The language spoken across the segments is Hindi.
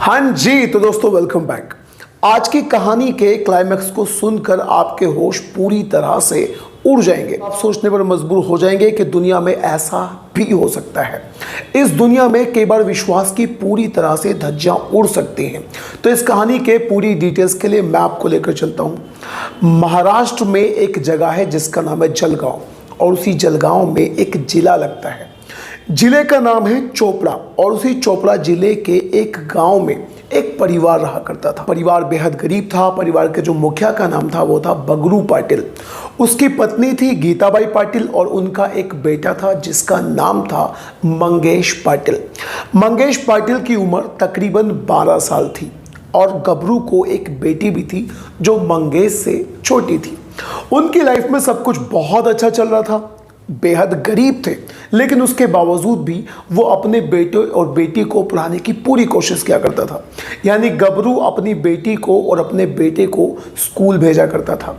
हाँ जी, तो दोस्तों वेलकम बैक। आज की कहानी के क्लाइमैक्स को सुनकर आपके होश पूरी तरह से उड़ जाएंगे। आप सोचने पर मजबूर हो जाएंगे कि दुनिया में ऐसा भी हो सकता है। इस दुनिया में कई बार विश्वास की पूरी तरह से धज्जियां उड़ सकती हैं। तो इस कहानी के पूरी डिटेल्स के लिए मैं आपको लेकर चलता हूं। महाराष्ट्र में एक जगह है जिसका नाम है जलगांव, और उसी जलगांव में एक जिला लगता है। जिले का नाम है चोपड़ा, और उसी चोपड़ा जिले के एक गांव में एक परिवार रहा करता था। परिवार बेहद गरीब था। परिवार के जो मुखिया का नाम था वो था बगरू पाटिल। उसकी पत्नी थी गीताबाई पाटिल, और उनका एक बेटा था जिसका नाम था मंगेश पाटिल। मंगेश पाटिल की उम्र तकरीबन 12 साल थी, और गबरू को एक बेटी भी थी जो मंगेश से छोटी थी। उनकी लाइफ में सब कुछ बहुत अच्छा चल रहा था। बेहद गरीब थे, लेकिन उसके बावजूद भी वो अपने बेटे और बेटी को पढ़ाने की पूरी कोशिश किया करता था। यानी गबरू अपनी बेटी को और अपने बेटे को स्कूल भेजा करता था।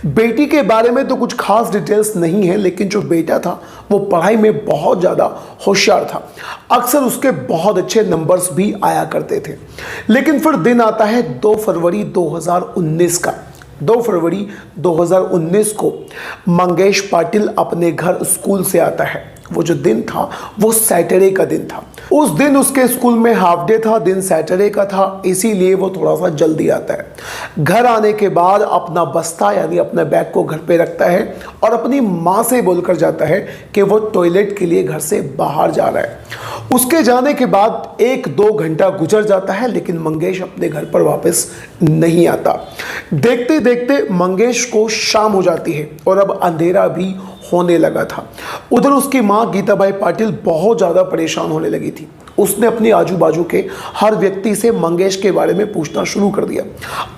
बेटी के बारे में तो कुछ खास डिटेल्स नहीं है, लेकिन जो बेटा था वो पढ़ाई में बहुत ज़्यादा होशियार था। अक्सर उसके बहुत अच्छे नंबर्स भी आया करते थे। लेकिन फिर दिन आता है 2 फरवरी 2019 का। 2 फरवरी 2019 को मंगेश पाटिल अपने घर स्कूल से आता है। वो जो दिन था वो सैटरडे का दिन था। उस दिन उसके स्कूल में हाफ डे था, दिन सैटरडे का था, इसीलिए वो थोड़ा सा जल्दी आता है। घर आने के बाद अपना बस्ता यानी अपने बैग को घर पे रखता है और अपनी माँ से बोलकर जाता है कि वो टॉयलेट के लिए घर से बाहर जा रहा है। उसके जाने के बाद 1-2 घंटा गुजर जाता है, लेकिन मंगेश अपने घर पर वापस नहीं आता। देखते देखते मंगेश को शाम हो जाती है और अब अंधेरा भी होने लगा था। उधर उसकी माँ गीताबाई पाटिल बहुत ज़्यादा परेशान होने लगी थी। उसने अपने आजू बाजू के हर व्यक्ति से मंगेश के बारे में पूछना शुरू कर दिया।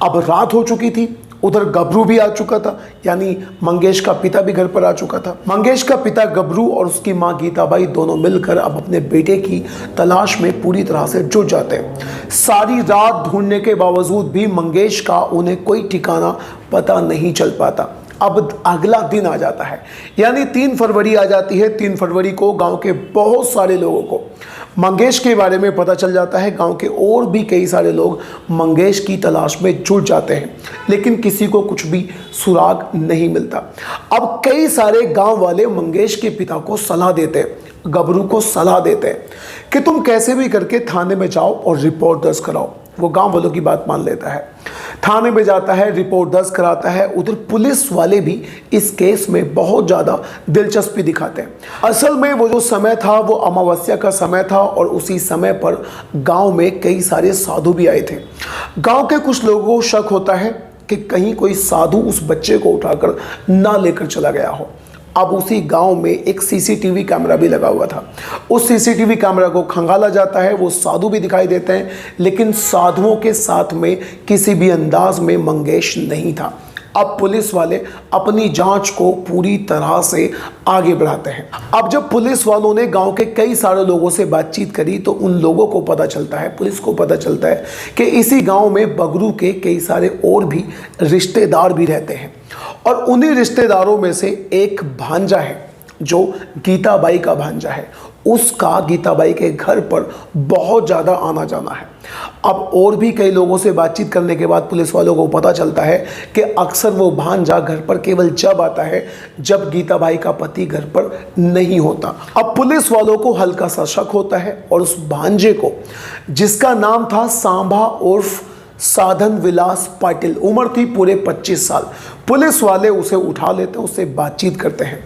अब रात हो चुकी थी। उधर गबरू भी आ चुका था, यानी मंगेश का पिता भी घर पर आ चुका था। मंगेश का पिता गबरू और उसकी माँ गीताबाई दोनों मिलकर अब अपने बेटे की तलाश में पूरी तरह से जुट जाते हैं। सारी रात ढूंढने के बावजूद भी मंगेश का उन्हें कोई ठिकाना पता नहीं चल पाता। अब अगला दिन आ जाता है, यानी 3 फरवरी आ जाती है। 3 फरवरी को गांव के बहुत सारे लोगों को मंगेश के बारे में पता चल जाता है। गांव के और भी कई सारे लोग मंगेश की तलाश में जुट जाते हैं, लेकिन किसी को कुछ भी सुराग नहीं मिलता। अब कई सारे गांव वाले मंगेश के पिता को सलाह देते हैं, गबरू को सलाह देते हैं कि तुम कैसे भी करके थाने में जाओ और रिपोर्ट दर्ज कराओ। वो गांव वालों की बात मान लेता है, थाने में जाता है, रिपोर्ट दर्ज कराता है। उधर पुलिस वाले भी इस केस में बहुत ज़्यादा दिलचस्पी दिखाते हैं। असल में वो जो समय था वो अमावस्या का समय था, और उसी समय पर गांव में कई सारे साधु भी आए थे। गांव के कुछ लोगों को शक होता है कि कहीं कोई साधु उस बच्चे को उठाकर ना लेकर चला गया हो। अब उसी गांव में एक सीसीटीवी कैमरा भी लगा हुआ था। उस सीसीटीवी कैमरा को खंगाला जाता है। वो साधु भी दिखाई देते हैं, लेकिन साधुओं के साथ में किसी भी अंदाज में मंगेश नहीं था। अब पुलिस वाले अपनी जांच को पूरी तरह से आगे बढ़ाते हैं। अब जब पुलिस वालों ने गांव के कई सारे लोगों से बातचीत करी तो उन लोगों को पता चलता है, पुलिस को पता चलता है कि इसी गांव में बगरू के कई सारे और भी रिश्तेदार भी रहते हैं, और उन्हीं रिश्तेदारों में से एक भांजा है जो गीताबाई का भांजा है। उसका गीताबाई के घर पर बहुत ज़्यादा आना जाना है। अब और भी कई लोगों से बातचीत करने के बाद पुलिस वालों को पता चलता है कि अक्सर वो भांजा घर पर केवल जब आता है जब गीताबाई का पति घर पर नहीं होता। अब पुलिस वालों को हल्का सा शक होता है, और उस भांजे को, जिसका नाम था सांभा उर्फ साधन विलास पाटिल, उम्र थी पूरे 25 साल। पुलिस वाले उसे उठा लेते हैं, उससे बातचीत करते हैं।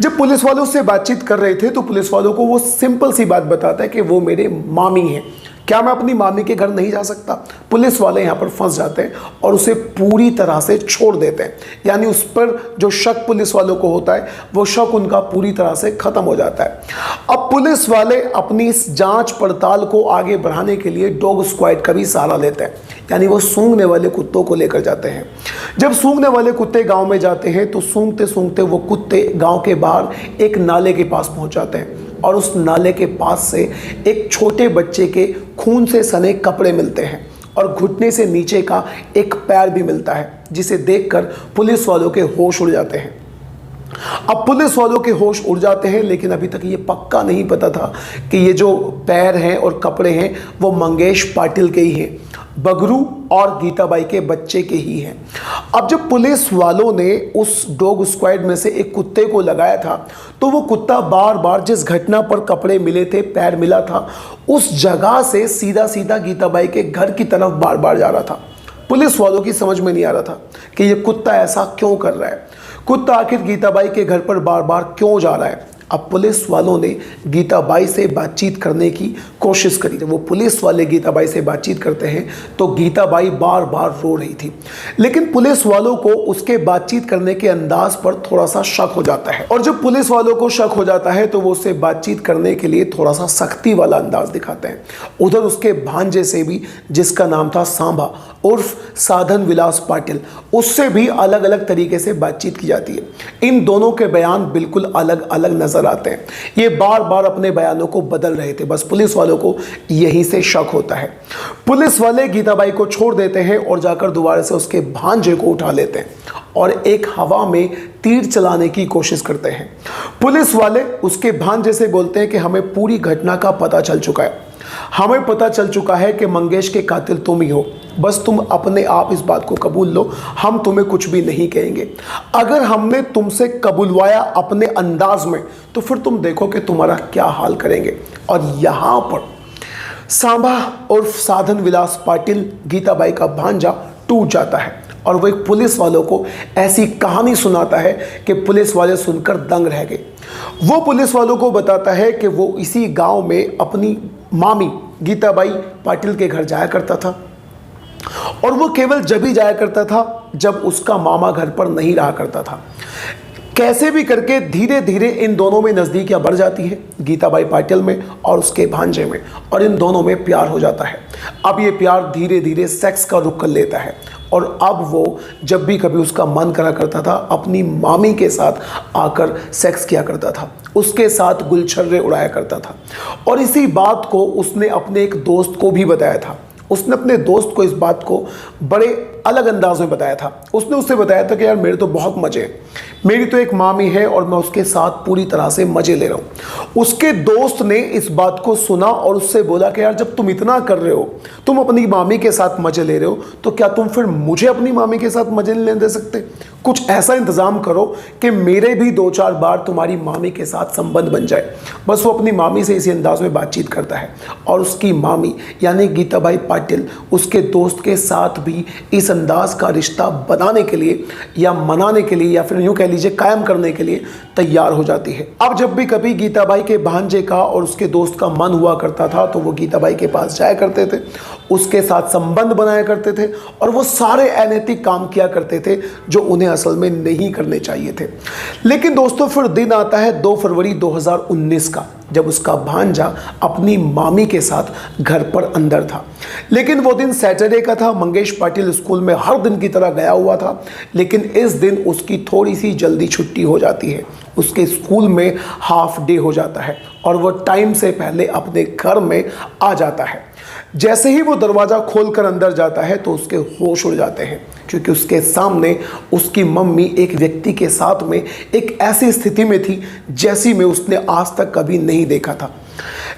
जब पुलिस वाले उससे बातचीत कर रहे थे तो पुलिस वालों को वो सिंपल सी बात बताता है कि वो मेरे मामी हैं, क्या मैं अपनी मामी के घर नहीं जा सकता। पुलिस वाले यहाँ पर फंस जाते हैं और उसे पूरी तरह से छोड़ देते हैं। यानी उस पर जो शक पुलिस वालों को होता है वो शक उनका पूरी तरह से खत्म हो जाता है। अब पुलिस वाले अपनी इस जांच पड़ताल को आगे बढ़ाने के लिए डॉग स्क्वाड का भी सहारा लेते हैं, यानी वो सूंघने वाले कुत्तों को लेकर जाते हैं। जब सूंघने वाले कुत्ते गांव में जाते हैं तो सूंघते सूंघते वो कुत्ते गांव के बाहर एक नाले के पास पहुंच जाते हैं, और उस नाले के पास से एक छोटे बच्चे के खून से सने कपड़े मिलते हैं, और घुटने से नीचे का एक पैर भी मिलता है, जिसे देखकर पुलिस वालों के होश उड़ जाते हैं। अब पुलिस वालों के होश उड़ जाते हैं, लेकिन अभी तक ये पक्का नहीं पता था कि ये जो पैर हैं और कपड़े हैं वो मंगेश पाटिल के ही हैं, बगरू और गीताबाई के बच्चे के ही हैं। अब जब पुलिस वालों ने उस डॉग स्क्वाड में से एक कुत्ते को लगाया था, तो वो कुत्ता बार बार जिस घटना पर कपड़े मिले थे, पैर मिला था, उस जगह से सीधा सीधा गीताबाई के घर की तरफ बार बार जा रहा था। पुलिस वालों की समझ में नहीं आ रहा था कि ये कुत्ता ऐसा क्यों कर रहा है, कुत्ता आखिर गीताबाई के घर पर बार बार क्यों जा रहा है। अब पुलिस वालों ने गीताबाई से बातचीत करने की कोशिश करी। जब वो पुलिस वाले गीताबाई से बातचीत करते हैं तो गीताबाई बार बार रो रही थी, लेकिन पुलिस वालों को उसके बातचीत करने के अंदाज पर थोड़ा सा शक हो जाता है, और जब पुलिस वालों को शक हो जाता है तो वो उससे बातचीत करने के लिए थोड़ा सा सख्ती वाला अंदाज दिखाते हैं। उधर उसके भांजे से भी, जिसका नाम था सांबा उर्फ साधन विलास पाटिल, उससे भी अलग अलग तरीके से बातचीत की जाती है। इन दोनों के बयान बिल्कुल अलग अलग नजर आते हैं। ये बार बार अपने बयानों को बदल रहे थे, बस पुलिस वालों को यहीं से शक होता है। पुलिस वाले गीताबाई को छोड़ देते हैं और जाकर दोबारा से उसके भांजे को उठा लेते हैं और एक हवा में तीर चलाने की कोशिश करते हैं। पुलिस वाले उसके भांजे से बोलते हैं कि हमें पूरी घटना का पता चल चुका है, हमें पता चल चुका है कि मंगेश के कातिल तुम ही हो, बस तुम अपने आप इस बात को कबूल लो, हम तुम्हें कुछ भी नहीं कहेंगे। अगर हमने तुमसे कबूलवाया अपने अंदाज में तो फिर तुम देखो कि तुम्हारा क्या हाल करेंगे। और यहाँ पर सांबा उर्फ साधन विलास पाटिल, गीताबाई का भांजा, टूट जाता है और वो एक पुलिस वालों को ऐसी कहानी सुनाता है कि पुलिस वाले सुनकर दंग रह गए। वो पुलिस वालों को बताता है कि वो इसी गांव में अपनी मामी गीताबाई पाटिल के घर जाया करता था, और वो केवल जब ही जाया करता था जब उसका मामा घर पर नहीं रहा करता था। कैसे भी करके धीरे धीरे इन दोनों में नज़दीकियाँ बढ़ जाती है, गीताबाई पाटिल में और उसके भांजे में, और इन दोनों में प्यार हो जाता है। अब ये प्यार धीरे धीरे सेक्स का रुख कर लेता है, और अब वो जब भी कभी उसका मन करा करता था अपनी मामी के साथ आकर सेक्स किया करता था, उसके साथ गुलछर्रे उड़ाया करता था। और इसी बात को उसने अपने एक दोस्त को भी बताया था। उसने अपने दोस्त को इस बात को बड़े अलग अंदाज में बताया था। उसने उससे बताया था कि यार मेरे तो बहुत मज़े हैं, मेरी तो एक मामी है और मैं उसके साथ पूरी तरह से मज़े ले रहा हूँ। उसके दोस्त ने इस बात को सुना और उससे बोला कि यार जब तुम इतना कर रहे हो, तुम अपनी मामी के साथ मज़े ले रहे हो, तो क्या तुम फिर मुझे अपनी मामी के साथ मज़े नहीं लेने दे सकते? कुछ ऐसा इंतज़ाम करो कि मेरे भी 2-4 बार तुम्हारी मामी के साथ संबंध बन जाए। बस वो अपनी मामी से इसी अंदाज में बातचीत करता है, और उसकी मामी यानी गीताबाई पाटिल उसके दोस्त के साथ भी इस अंदाज का रिश्ता बनाने के लिए या मनाने के लिए या फिर यूँ कह लीजिए कायम करने के लिए तैयार हो जाती है। अब जब भी कभी गीताबाई के भांजे का और उसके दोस्त का मन हुआ करता था तो वो गीताबाई के पास जाया करते थे, उसके साथ संबंध बनाया करते थे, और वो सारे अनैतिक काम किया करते थे जो उन्हें असल में नहीं करने चाहिए थे। लेकिन दोस्तों फिर दिन आता है 2 फरवरी 2019 का, जब उसका भांजा अपनी मामी के साथ घर पर अंदर था। लेकिन वो दिन सैटरडे का था। मंगेश पाटिल स्कूल में हर दिन की तरह गया हुआ था, लेकिन इस दिन उसकी थोड़ी सी जल्दी छुट्टी हो जाती है। उसके स्कूल में हाफ डे हो जाता है और वो टाइम से पहले अपने घर में आ जाता है। जैसे ही वो दरवाज़ा खोलकर अंदर जाता है तो उसके होश उड़ जाते हैं, क्योंकि उसके सामने उसकी मम्मी एक व्यक्ति के साथ में एक ऐसी स्थिति में थी जैसी में उसने आज तक कभी नहीं देखा था।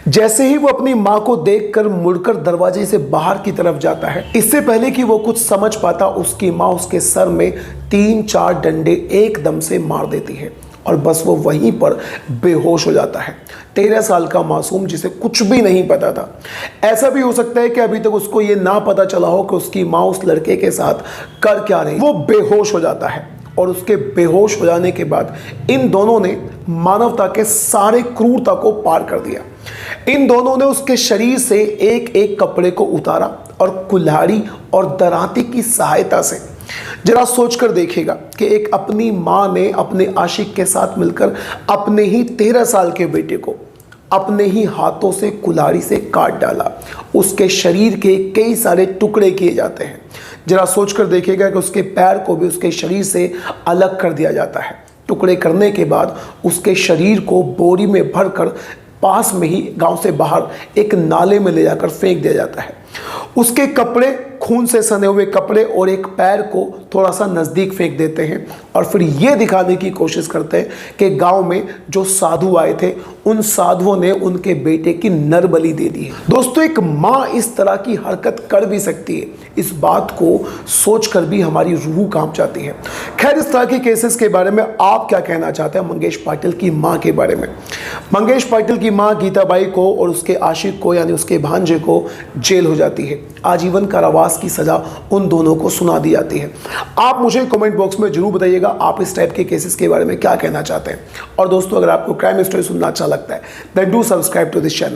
जैसे ही वो अपनी माँ को देखकर मुड़कर दरवाजे से बाहर की तरफ जाता है, इससे पहले कि वो कुछ समझ पाता, उसकी माँ उसके सर में 3-4 डंडे एकदम से मार देती है और बस वो वहीं पर बेहोश हो जाता है। 13 साल का मासूम जिसे कुछ भी नहीं पता था। ऐसा भी हो सकता है कि अभी तक उसको ये ना पता चला हो कि उसकी माँ उस लड़के के साथ कर क्या रही। वो बेहोश हो जाता है और उसके बेहोश हो जाने के बाद इन दोनों ने मानवता के सारे क्रूरता को पार कर दिया। इन दोनों ने उसके शरीर से एक एक कपड़े को उतारा और कुल्हाड़ी और दराती की सहायता से, जरा सोचकर देखिएगा कि एक अपनी माँ ने अपने आशिक के साथ मिलकर अपने ही 13 साल के बेटे को अपने ही हाथों से कुल्हाड़ी से काट डाला। उसके शरीर के कई सारे टुकड़े किए जाते हैं। जरा सोचकर देखिएगा कि उसके पैर को भी उसके शरीर से अलग कर दिया जाता है। टुकड़े करने के बाद उसके शरीर को बोरी में भरकर पास में ही गांव से बाहर एक नाले में ले जाकर फेंक दिया जाता है। उसके कपड़े, खून से सने हुए कपड़े और एक पैर को थोड़ा सा नज़दीक फेंक देते हैं और फिर ये दिखाने की कोशिश करते हैं कि गांव में जो साधु आए थे उन साधुओं ने उनके बेटे की नरबलि दे दी है। दोस्तों, एक माँ इस तरह की हरकत कर भी सकती है, इस बात को सोचकर भी हमारी रूह कांप जाती है। खैर, इस तरह के केसेस के बारे में आप क्या कहना चाहते हैं मंगेश पाटिल की मां के बारे में? मंगेश पाटिल की मां गीताबाई को और उसके आशिक को यानी उसके भांजे को जेल हो जाती है, आजीवन कारावास की सजा उन दोनों को सुना दी जाती है। आप मुझे कमेंट बॉक्स में जरूर बताइएगा आप इस टाइप के केसेस के बारे में क्या कहना चाहते हैं। और दोस्तों, अगर आपको क्राइम स्टोरी सुनना अच्छा लगता है then do subscribe to this channel.